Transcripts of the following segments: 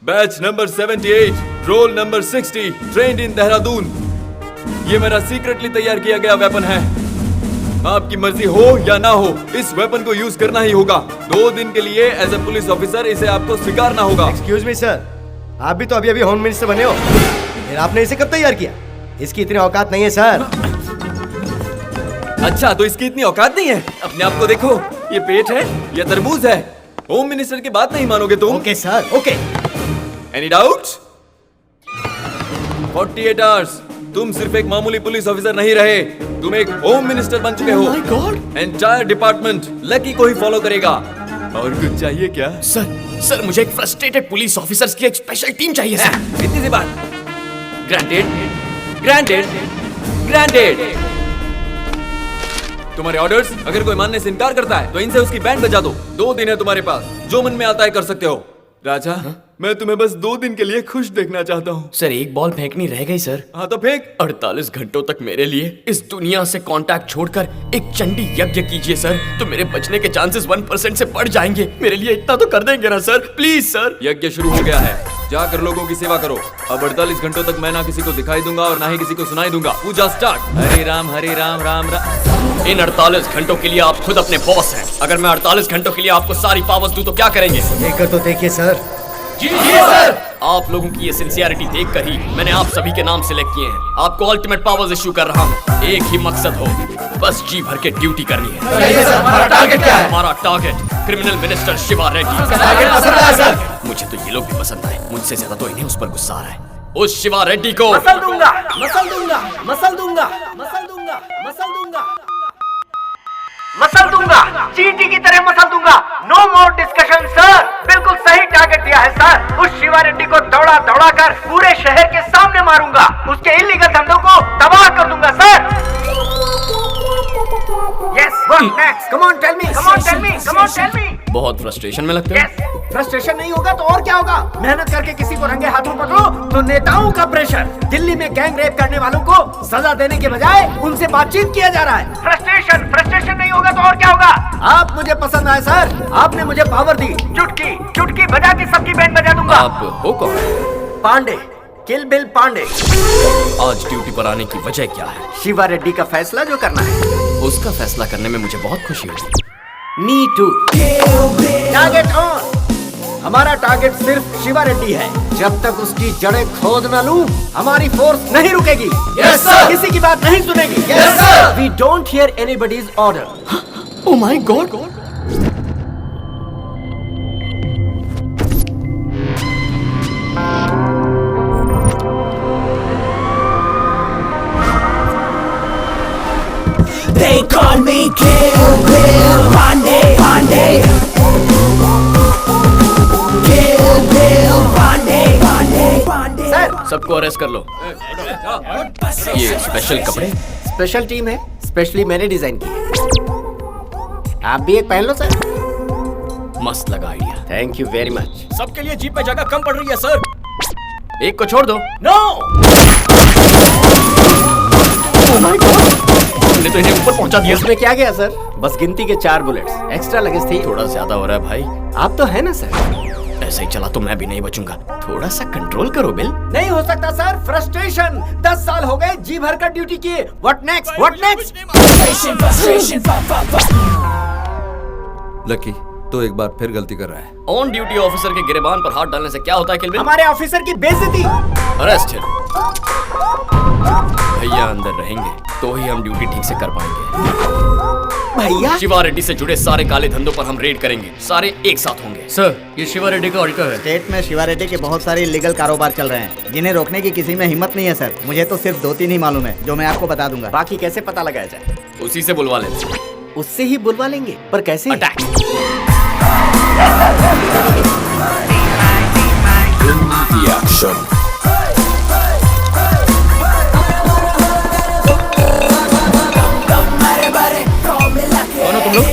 Batch number 78, roll number 60, trained in Dehradun. ये मेरा secretly तैयार किया गया वेपन है। आपकी मर्जी हो या ना हो, इस वेपन को यूज करना ही होगा। 2 दिन के लिए एज ए पुलिस ऑफिसर इसे आपको स्वीकारना होगा। एक्सक्यूज मी सर, आप भी तो अभी होम मिनिस्टर बने हो, फिर आपने इसे कब तैयार किया? इसकी इतनी औकात नहीं है सर। अच्छा, तो इसकी इतनी औकात नहीं है? अपने आप को देखो, ये पेट है या तरबूज है? होम मिनिस्टर की बात नहीं मानोगे तुम? Okay sir, okay. Any doubt? 48 hours, तुम सिर्फ एक मामूली पुलिस ऑफिसर नहीं रहे, तुम एक होम मिनिस्टर बन चुके हो। My God! Entire department lucky को ही फॉलो करेगा। और कुछ चाहिए क्या? सर मुझे एक फ्रस्ट्रेटेड पुलिस ऑफिसर्स की एक स्पेशल टीम चाहिए सर। इतनी सी बात। Granted, granted, granted. तुम्हारे ऑर्डर्स अगर कोई मानने से इनकार करता है तो इनसे उसकी बैंड बजा दो। 2 दिन है तुम्हारे पास, जो मन में आता है कर सकते हो। राजा, मैं तुम्हें बस 2 दिन के लिए खुश देखना चाहता हूँ। सर एक बॉल फेंकनी रह गई सर। हाँ तो फेंक। 48 घंटों तक मेरे लिए इस दुनिया से कांटेक्ट छोड़कर एक चंडी यज्ञ कीजिए सर, तो मेरे बचने के चांसेस 1% से बढ़ जाएंगे। मेरे लिए इतना तो कर देंगे ना सर, प्लीज सर। यज्ञ शुरू हो गया है, जाकर लोगों की सेवा करो। अब 48 घंटों तक मैं ना किसी को दिखाई दूंगा और ना ही किसी को सुनाई दूंगा। पूजा स्टार्ट। हरे राम राम राम। इन 48 घंटों के लिए आप खुद अपने बॉस हैं। अगर मैं 48 घंटों के लिए आपको सारी पावर्स दूं तो क्या करेंगे? देखकर तो देखिए सर। जी सर। आप लोगों की ये सिंसियरिटी देखकर ही मैंने आप सभी के नाम सिलेक्ट किए हैं। आपको अल्टीमेट पावर्स इश्यू कर रहा हूँ। एक ही मकसद हो, बस जी भर के ड्यूटी करनी है। हमारा टारगेट क्या है? हमारा target criminal minister Shiva Reddy. Target पसंद आया सर। मुझे तो ये लोग भी पसंद आए, मुझसे ज्यादा तो इन्हें उस पर गुस्सा आ रहा है। उस शिवा रेड्डी को मसल दूंगा, मसल दूंगा, मसल दूंगा, मसल दूंगा, मसल दूंगा, मसल दूंगा, चींटी की तरह मसल दूंगा। No more discussion sir. बिल्कुल सही टारगेट दिया है सर। उस शिवा रेड्डी को दौड़ा दौड़ा कर पूरे शहर के सामने मारूंगा। उसके इलीगल धंधों को तबाह कर दूंगा sir. Yes, what next? Come on, tell me. Come on, tell me. Come on, tell me. बहुत फ्रस्ट्रेशन में लगते हैं। Yes. फ्रस्ट्रेशन नहीं होगा तो और क्या होगा? मेहनत करके किसी को रंगे हाथों पकड़ो तो नेताओं का प्रेशर। दिल्ली में गैंग रेप करने वालों को सजा देने के बजाय उनसे बातचीत किया जा रहा है। फ्रस्ट्रेशन नहीं होगा तो और क्या होगा? आप मुझे पसंद आए सर। आपने मुझे पावर दी। चुटकी चुटकी बजा के सबकी बैंड बजा दूंगा। आप हो कौन? पांडे, किल बिल पांडे। आज ड्यूटी पर आने की वजह क्या है? शिवा रेड्डी का फैसला जो करना है। उसका फैसला करने में मुझे बहुत खुशी हुई। Me too. Target on. हमारा टारगेट सिर्फ शिवा रेड्डी है। जब तक उसकी जड़ें खोद न लूं, हमारी फोर्स नहीं रुकेगी। Yes, sir. किसी की बात नहीं सुनेगी। Yes, sir. We don't hear anybody's order. Oh my God! They call me Kill Bill Pandey, Pandey. Kill Bill Pandey, Pandey, Pandey. Sir, सबको अरेस्ट कर लो। ये स्पेशल कपड़े? स्पेशल टीम है, स्पेशली मैंने डिजाइन की है। आप भी एक पहन लो सर। मस्त लगा idea. Thank you very much. सबके लिए जीप पे जगह कम पड़ रही है सर। एक को छोड़ दो। नो। Oh my God! तुमने तो इन्हें ऊपर पहुंचा दिया। इसमें क्या गया सर? बस गिनती के 4 बुलेट्स एक्स्ट्रा लगेज थी। थोड़ा ज्यादा हो रहा है भाई। आप तो है ना सर? ऐसे ही चला तो मैं भी नहीं बचूंगा। थोड़ा सा कंट्रोल करो बिल। नहीं हो सकता सर। फ्रस्ट्रेशन। 10 साल हो गए जी भर कर ड्यूटी किए। What next? What next? Frustration, frustration, lucky तो एक बार फिर गलती कर रहा है। ऑन ड्यूटी ऑफिसर के गिरेबान पर हाथ डालने से क्या होता है किलबिल? हमारे ऑफिसर की बेइज्जती। Arrest him. भैया अंदर रहेंगे तो ही हम ड्यूटी ठीक से कर पाएंगे। भैया? शिवा रेड्डी से जुड़े सारे काले धंधों पर हम रेड करेंगे। सारे एक साथ होंगे। सर, ये शिवा रेड्डी का ऑडिटर है। स्टेट में शिवा रेड्डी के बहुत सारे इलीगल कारोबार चल रहे हैं, जिन्हें रोकने की किसी में हिम्मत नहीं है सर। मुझे तो सिर्फ 2-3 ही मालूम है, जो मैं आपको बता दूंगा। बाकी कैसे पता लगाया जाए? उसी से बुलवा ले। उससे ही बुलवा लेंगे, पर कैसे? अटैक। कौन हो तुम लोग?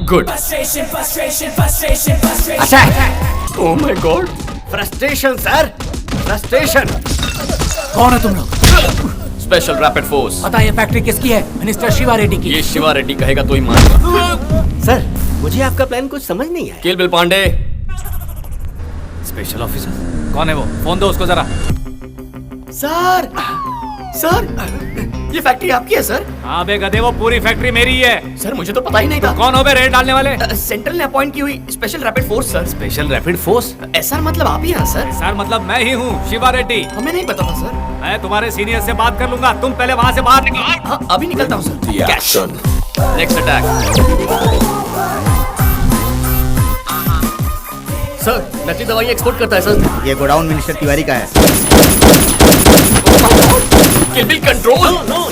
Good. frustration, frustration, frustration, frustration. Attack. Oh my God. Frustration sir, frustration. कौन है तुम लोग? Special rapid force. पता है ये फैक्ट्री किसकी है? मिनिस्टर शिवा रेड्डी की। ये शिवा रेड्डी कहेगा तो ही मानूंगा। सर, मुझे आपका प्लान कुछ समझ नहीं आया। किल बिल पांडे। स्पेशल ऑफिसर कौन है वो? फोन दो उसको जरा। सर सर ये फैक्ट्री आपकी है सर? हाँ बे गधे, वो पूरी फैक्ट्री मेरी है। सर मुझे तो पता ही नहीं था। कौन हो बे रेड डालने वाले? सेंट्रल ने अपॉइंट की हुई special rapid force sir. Special rapid force? Sir मतलब आप ही हैं सर? सर मतलब मैं ही हूँ, शिवा रेड्डी। हमें नहीं पता था सर। मैं तुम्हारे सीनियर से बात कर लूंगा, तुम पहले वहाँ से बाहर निकलो। हाँ अभी निकलता हूँ sir. Action. Next attack. Sir नकली दवाई एक्सपोर्ट करता है सर। ये गोडाउन मिनिस्टर तिवारी का है। Kill bill control.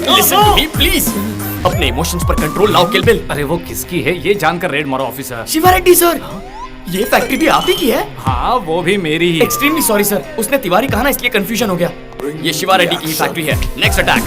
Listen to me please. अपने इमोशंस पर कंट्रोल लाओ किल बिल। अरे वो किसकी है ये जानकर रेड मारो ऑफिसर। शिवा रेड्डी सर, ये फैक्ट्री भी आप ही की है? हाँ वो भी मेरी ही। एक्सट्रीमली सॉरी सर, उसने तिवारी कहा ना इसलिए कंफ्यूजन हो गया। ये शिवा रेड्डी की ही फैक्ट्री है। Next attack.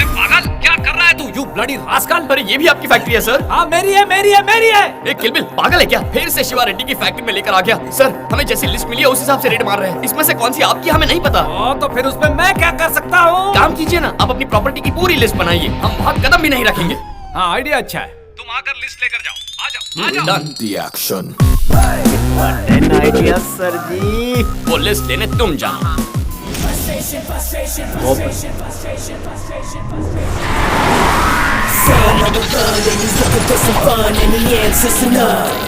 पागल क्या कर रहा है तू? You bloody rascal. अरे ये भी आपकी फैक्ट्री है सर? हाँ मेरी है मेरी है मेरी है। एक किल बिल पागल है क्या? फिर से शिवा रेड्डी की फैक्ट्री में लेकर आ गया। सर हमें जैसी लिस्ट मिली है उस हिसाब से रेड मार रहे हैं। इसमें से कौन सी आपकी हमें नहीं पता। तो फिर उसमें मैं क्या कर सकता हूँ? काम कीजिए ना, आप अपनी प्रॉपर्टी की पूरी लिस्ट बनाइए, हम बहुत कदम भी नहीं रखेंगे। हाँ आइडिया अच्छा है, तुम आकर लिस्ट लेकर जाओ। आ जाओ आ जाओ। Done. The action. Idea sir जी। वो लिस्ट लेने तुम जाओ। Looking for some fun and he answers to none.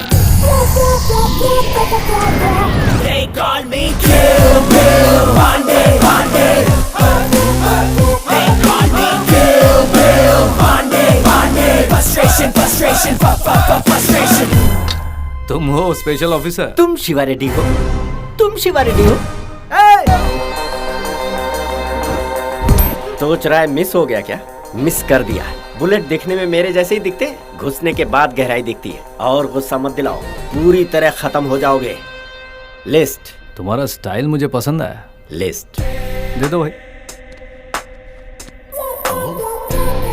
They call me Kill Bill Pandey, Pandey. They call me Kill Bill Pandey, Pandey. Frustration, frustration, frustration. तुम हो special officer? तुम शिवा रेड्डी हो? तुम शिवा रेड्डी हो? सोच रहा है मिस हो गया क्या? मिस कर दिया। बुलेट देखने में मेरे जैसे ही दिखते, घुसने के बाद गहराई दिखती है। और गुस्सा मत दिलाओ, पूरी तरह खत्म हो जाओगे। लिस्ट। तुम्हारा स्टाइल मुझे पसंद आया। लिस्ट दे दो भाई,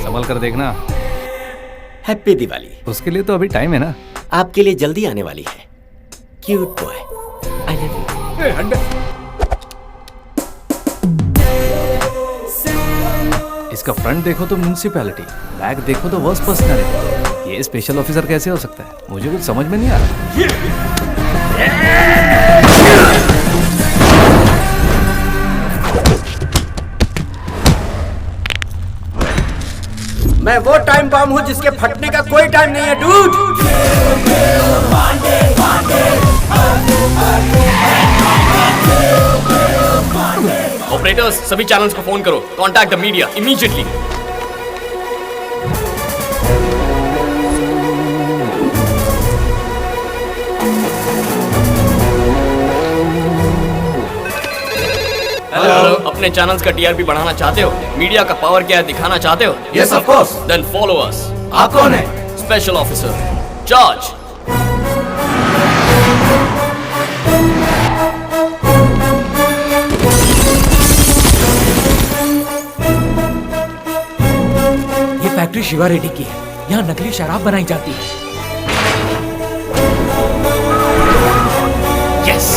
संभल कर देखना। हैप्पी दिवाली। उसके लिए तो अभी टाइम है ना। आपके लिए जल्दी आने वाली है। Cute boy, I love you. इसका फ्रंट देखो तो म्युनिसिपैलिटी, बैक देखो तो वर्स्ट पर्सनैलिटी। ये स्पेशल ऑफिसर कैसे हो सकता है? मुझे कुछ समझ में नहीं आ रहा। मैं वो टाइम बम हूँ जिसके फटने का कोई टाइम नहीं है डूड। ऑपरेटर्स सभी चैनल्स को फोन करो, contact the media immediately. Hello, अपने चैनल्स का टीआरपी बढ़ाना चाहते हो? मीडिया का पावर क्या है दिखाना चाहते हो? Yes, of course. Then follow us. आप कौन है? Special officer charge. ये फैक्ट्री शिवा रेड्डी की है, यहाँ नकली शराब बनाई जाती है। यस।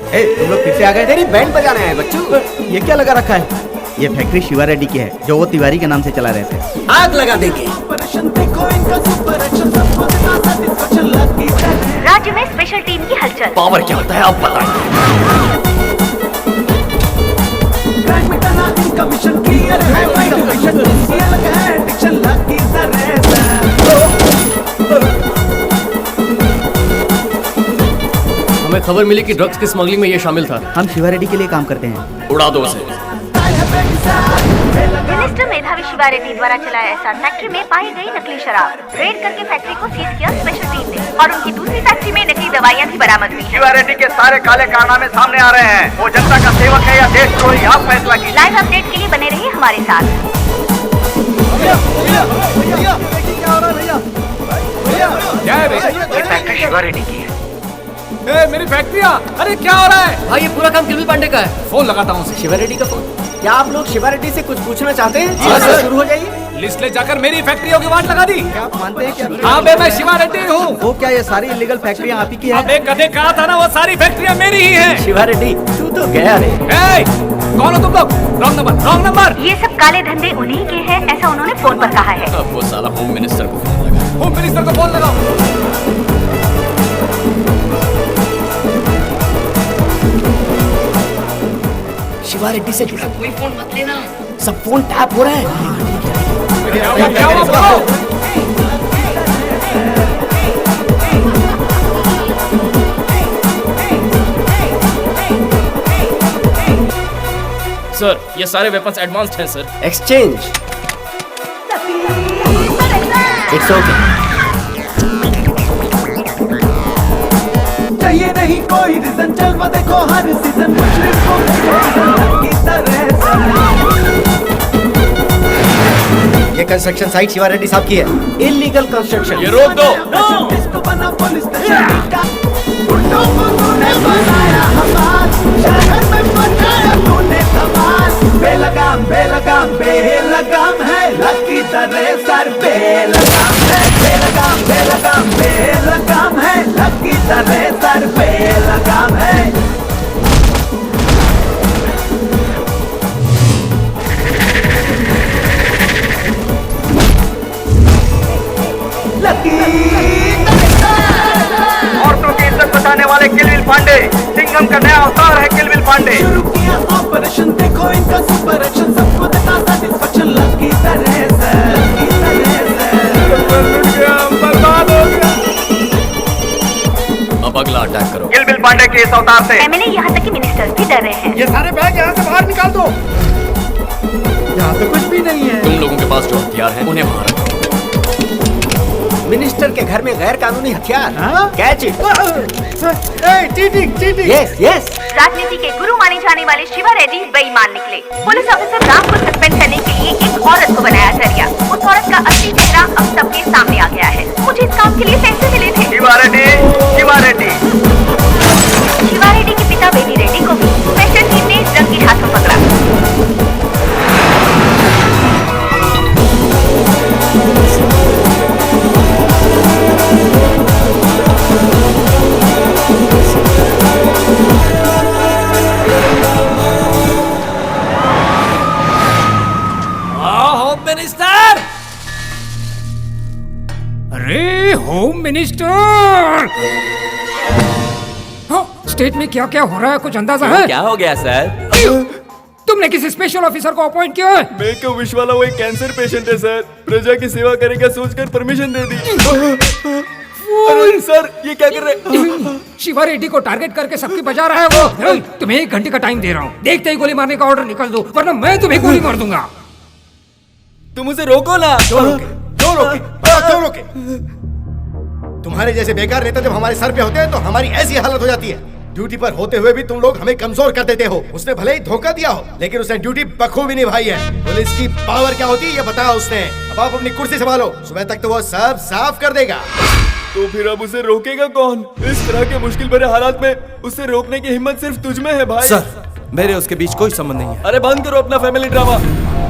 ए, तुम लोग फिर से आ गए? तेरी बैंड बजाने आए बच्चों। ये क्या लगा रखा है? ये फैक्ट्री शिवा रेड्डी की है, जो वो तिवारी के नाम से चला रहे थे। आग लगा देंगे। राज्य में स्पेशल टीम की हलचल। पावर क्या होता है आप बताइए। हमें खबर मिली कि ड्रग्स की स्मगलिंग में ये शामिल था। हम शिवा रेड्डी के लिए काम करते हैं। उड़ा दो उसे। मिनिस्टर मेधावी शिवा रेड्डी द्वारा चलाया एसआर फैक्ट्री में पाई गई नकली शराब। रेड करके फैक्ट्री को सीज किया स्पेशल टीम ने और उनकी दूसरी फैक्ट्री में नकली दवाइयां भी बरामद हुई। शिवा रेड्डी के सारे काले कारनामे सामने आ रहे हैं। वो जनता का सेवक है या देशद्रोही, आप फैसला कीजिए। लाइव अपडेट के लिए बने रहिए हमारे साथ। क्या है भैया? ये फैक्ट्री शिवा रेड्डी की है। मेरी फैक्ट्रियाँ! अरे क्या हो रहा है? भाई ये पूरा काम किल पांडे का है। फोन लगाता हूँ उसे। शिवा रेड्डी का फोन। क्या आप लोग शिवा रेड्डी से कुछ पूछना चाहते हैं? हाँ, सर। शुरू हो जाइए। लिस्ट ले जाकर मेरी फैक्ट्रियों की वाट लगा दी। आप मानते हैं क्या? हाँ बे, मैं शिवा रेड्डी हूँ। वो क्या, ये सारी इलीगल फैक्ट्रियाँ आप ही की है? अबे कदे कहा था ना, वो सारी फैक्ट्रियाँ मेरी ही हैं। शिवा रेड्डी तू तो गया रे। ए, कौन हो तुम लोग? Wrong number, wrong number. ये सब काले धंधे उन्हीं के हैं, ऐसा उन्होंने फोन पर कहा है। अब वो साला होम मिनिस्टर को फोन लगा। होम मिनिस्टर को फोन लगाओ। शिवा रेड्डी से जुड़ा कोई फोन मत लेना, सब फोन टैप हो रहा है। क्या हुआ बताओ? सर ये सारे वेपन्स एडवांस्ड हैं सर। Exchange it's okay. चाहिए नहीं कोई रीजन, जलवा देखो हर सीजन मुशरिफ को की तरह ये कंस्ट्रक्शन साइट शिवा रेड्डी साहब की है। Illegal construction. ये रोक दो। इसको बना पुलिस स्टेशन का, गुंडों को तूने बनाया हमार, शहर में बनाया तूने धमाल। बेलगाम बेलगाम बेलगाम है, लकी तरह सर बेलगाम है। बेलगाम बेलगाम बेलगाम है, लकी तरह सर बेलगाम है। औरतों की इज्जत बचाने वाले किलविल पांडे, सिंघम का नया अवतार है किलविल पांडे। शुरू किया ऑपरेशन, देखो इनका सुपर एक्शन, सबको देता सेटिस्फेक्शन। लकी तरह से, लकी तरह से। अब अगला अटैक करो। किलविल पांडे के इस अवतार से एमएलए यहाँ तक कि मिनिस्टर भी डर रहे हैं। ये सारे बैग यहाँ से बाहर निकाल दो। यहाँ तो कुछ भी नहीं है। तुम लोगों के पास जो हथियार हैं उन्हें वहां रखो। मिनिस्टर के घर में गैर कानूनी हथियार। Catch it. Cheating. Yes yes. राजनीति के गुरु माने जाने वाले शिवा रेड्डी बेईमान निकले। पुलिस ऑफिसर राम को सस्पेंड करने के लिए एक औरत को बनाया जरिया। उस औरत का असली चेहरा अब सबके सामने आ गया है। मुझे इस काम के लिए पैसे मिले थे। शिवा रेड्डी, शिवा रेड्डी। शिवा रेड्डी के पिता बेबी रेड्डी को भी स्पेशल टीम ने रंगे हाथों पकड़ा। Home minister. अरे होम मिनिस्टर, स्टेट में क्या क्या हो रहा है कुछ अंदाजा है? क्या हो गया सर? तुमने किसी स्पेशल ऑफिसर को अपॉइंट किया है? मैं को विश वाला वो एक कैंसर पेशेंट है सर, प्रजा की सेवा करेगा सोचकर परमिशन दे दी। अरे सर ये क्या कर रहे हैं? शिवा रेड्डी को टारगेट करके सबकी बजा रहा है वो। तुम्हें 1 घंटे का टाइम दे रहा हूँ, देखते ही गोली मारने का ऑर्डर निकल दो, वरना मैं तुम्हें गोली मार दूंगा। तुम उसे रोको ना। क्यों रोके? तुम्हारे जैसे बेकार नेता जब हमारे सर पे होते हैं तो हमारी ऐसी हालत हो जाती है। ड्यूटी पर होते हुए भी तुम लोग हमें कमजोर कर देते हो। उसने भले ही धोखा दिया हो, लेकिन उसने ड्यूटी बखूबी निभाई है। पुलिस की पावर क्या होती है ये बताया उसने। अब आप अपनी कुर्सी संभालो, सुबह तक तो वो सब साफ कर देगा। तो फिर अब उसे रोकेगा कौन? इस तरह के मुश्किल भरे हालात में उसे रोकने की हिम्मत सिर्फ तुझ में है भाई। सर मेरे उसके बीच कोई संबंध नहीं है। अरे बंद करो अपना फैमिली ड्रामा।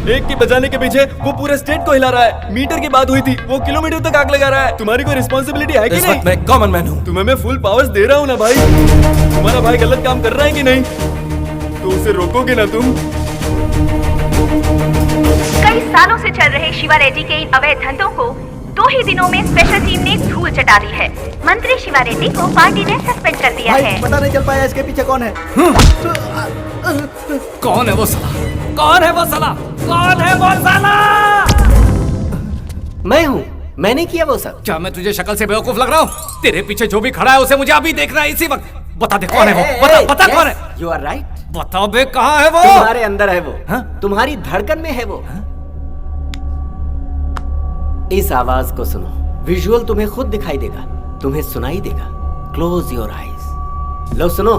एक के बजाने के पीछे वो पूरे स्टेट को हिला रहा है। मीटर की बात हुई थी, वो किलोमीटर तक आग लगा रहा है। तुम्हारी कोई रिस्पॉन्सिबिलिटी है कि इस नहीं? वक्त मैं कॉमन मैन हूँ। तुम्हें मैं फुल पावर्स दे रहा हूँ ना भाई। तुम्हारा भाई गलत काम कर रहा है कि नहीं? तो उसे रोकोगे ना तुम? कई सालों से चल रहे शिवा रेड्डी के इन अवैध धंधों को 2 ही दिनों में स्पेशल टीम ने धूल चटा दी है। मंत्री शिवा रेड्डी को पार्टी ने सस्पेंड कर दिया है। पता नहीं चल पाया इसके पीछे कौन है। कौन है वो साला? कौन है वो साला? कौन है वो साला? मैं हूँ, मैंने किया वो सब। क्या मैं तुझे शक्ल से बेवकूफ लग रहा हूँ? तेरे पीछे जो भी खड़ा है उसे मुझे अभी देखना है, इसी वक्त। बता दे कौन है वो? बता कौन है? You are right. बताओ बे कहाँ है वो? तुम्हारे अंदर है वो। तुम्हारी धड़कन में है वो। इस आवाज को सुनो। विजुअल तुम्हें खुद दिखाई देगा, तुम्हें सुनाई देगा। Close your eyes. लो सुनो।